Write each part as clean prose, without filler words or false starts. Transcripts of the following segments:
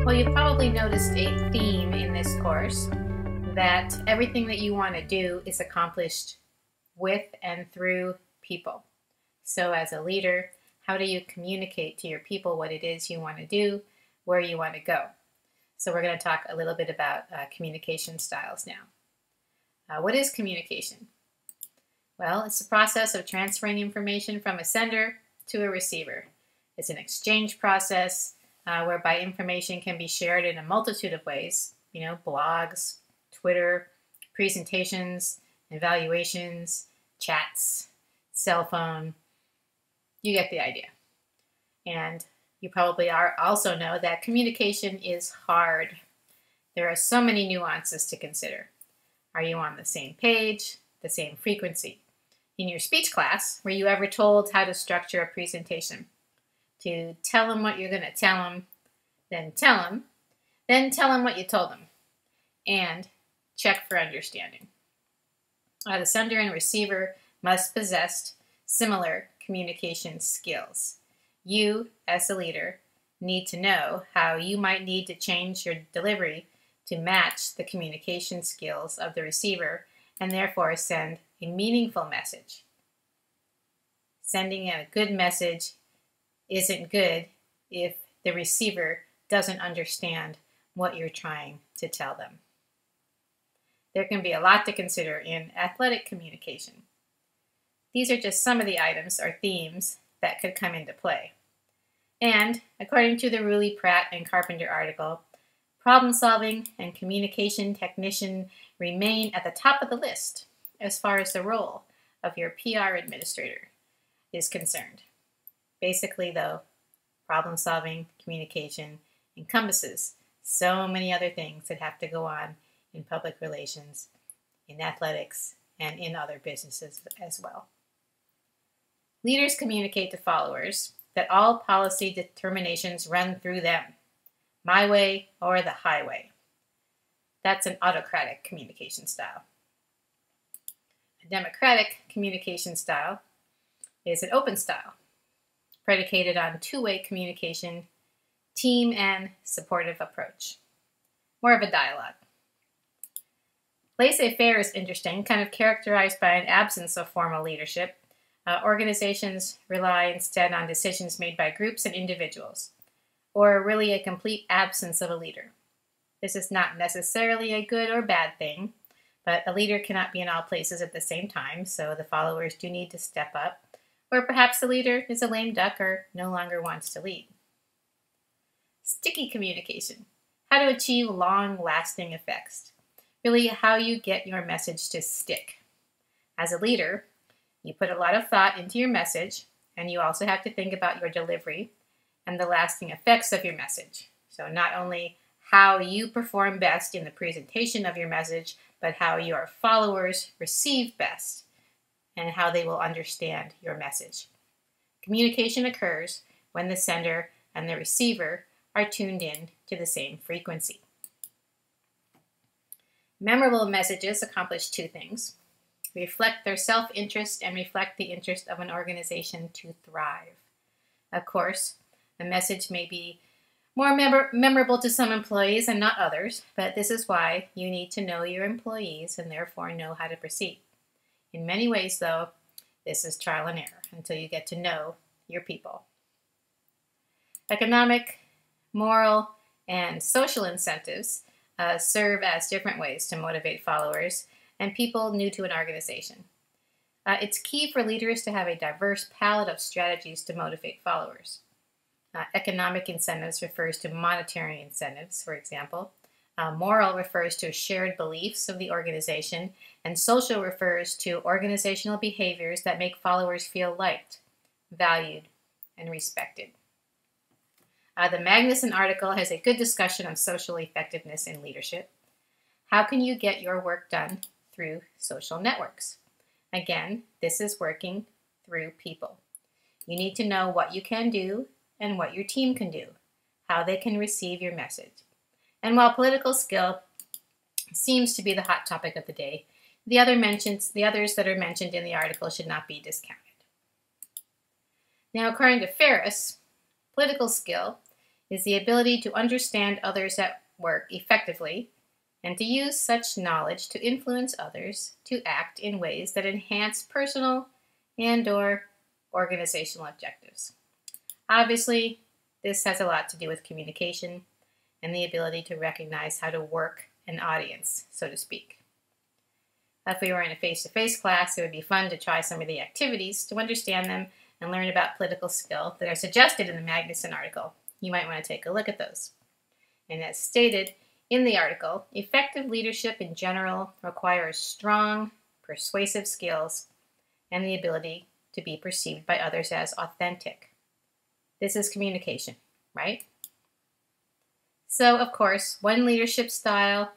Well, you've probably noticed a theme in this course that everything that you want to do is accomplished with and through people. So as a leader, how do you communicate to your people what it is you want to do, where you want to go? So we're going to talk a little bit about communication styles now. What is communication? Well, it's the process of transferring information from a sender to a receiver. It's an exchange process whereby information can be shared in a multitude of ways, blogs, Twitter, presentations, evaluations, chats, cell phone. You get the idea. And you probably also know that communication is hard. There are so many nuances to consider. Are you on the same page, the same frequency? In your speech class, were you ever told how to structure a presentation? To tell them what you're going to tell them, then tell them what you told them, and check for understanding. The sender and receiver must possess similar communication skills. You, as a leader, need to know how you might need to change your delivery to match the communication skills of the receiver and therefore send a meaningful message. Sending a good message isn't good if the receiver doesn't understand what you're trying to tell them. There can be a lot to consider in athletic communication. These are just some of the items or themes that could come into play. And according to the Ruley, Pratt, and Carpenter article, problem solving and communication technician remain at the top of the list as far as the role of your PR administrator is concerned. Basically, though, problem solving, communication encompasses so many other things that have to go on in public relations, in athletics, and in other businesses as well. Leaders communicate to followers that all policy determinations run through them, my way or the highway. That's an autocratic communication style. A democratic communication style is an open style, predicated on two-way communication, team and supportive approach. More of a dialogue. Laissez-faire is interesting, kind of characterized by an absence of formal leadership. Organizations rely instead on decisions made by groups and individuals, or really a complete absence of a leader. This is not necessarily a good or bad thing, but a leader cannot be in all places at the same time, so the followers do need to step up. Or perhaps the leader is a lame duck or no longer wants to lead. Sticky communication. How to achieve long-lasting effects. Really how you get your message to stick. As a leader, you put a lot of thought into your message, and you also have to think about your delivery and the lasting effects of your message. So not only how you perform best in the presentation of your message, but how your followers receive best and how they will understand your message. Communication occurs when the sender and the receiver are tuned in to the same frequency. Memorable messages accomplish two things: reflect their self-interest and reflect the interest of an organization to thrive. Of course, the message may be more memorable to some employees and not others, but this is why you need to know your employees and therefore know how to proceed. In many ways, though, this is trial and error until you get to know your people. Economic, moral, and social incentives serve as different ways to motivate followers and people new to an organization. It's key for leaders to have a diverse palette of strategies to motivate followers. Economic incentives refers to monetary incentives, for example. Moral refers to shared beliefs of the organization, and social refers to organizational behaviors that make followers feel liked, valued, and respected. The Magnuson article has a good discussion of social effectiveness in leadership. How can you get your work done through social networks? Again, this is working through people. You need to know what you can do and what your team can do, how they can receive your message. And while political skill seems to be the hot topic of the day, the others that are mentioned in the article should not be discounted. Now, according to Ferris, political skill is the ability to understand others at work effectively and to use such knowledge to influence others to act in ways that enhance personal and/or organizational objectives. Obviously, this has a lot to do with communication and the ability to recognize how to work an audience, so to speak. If we were in a face-to-face class, it would be fun to try some of the activities to understand them and learn about political skill that are suggested in the Magnuson article. You might want to take a look at those. And as stated in the article, effective leadership in general requires strong, persuasive skills and the ability to be perceived by others as authentic. This is communication, right? So, of course, one leadership style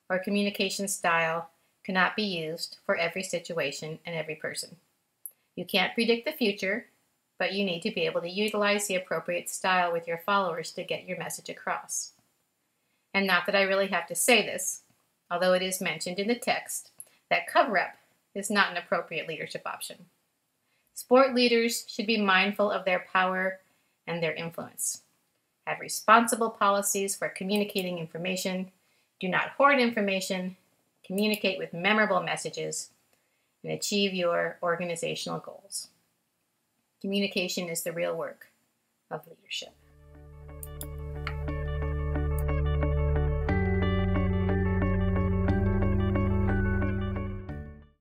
or communication style cannot be used for every situation and every person. You can't predict the future, but you need to be able to utilize the appropriate style with your followers to get your message across. And not that I really have to say this, although it is mentioned in the text, that cover-up is not an appropriate leadership option. Sport leaders should be mindful of their power and their influence. Have responsible policies for communicating information. Do not hoard information. Communicate with memorable messages and achieve your organizational goals. Communication is the real work of leadership.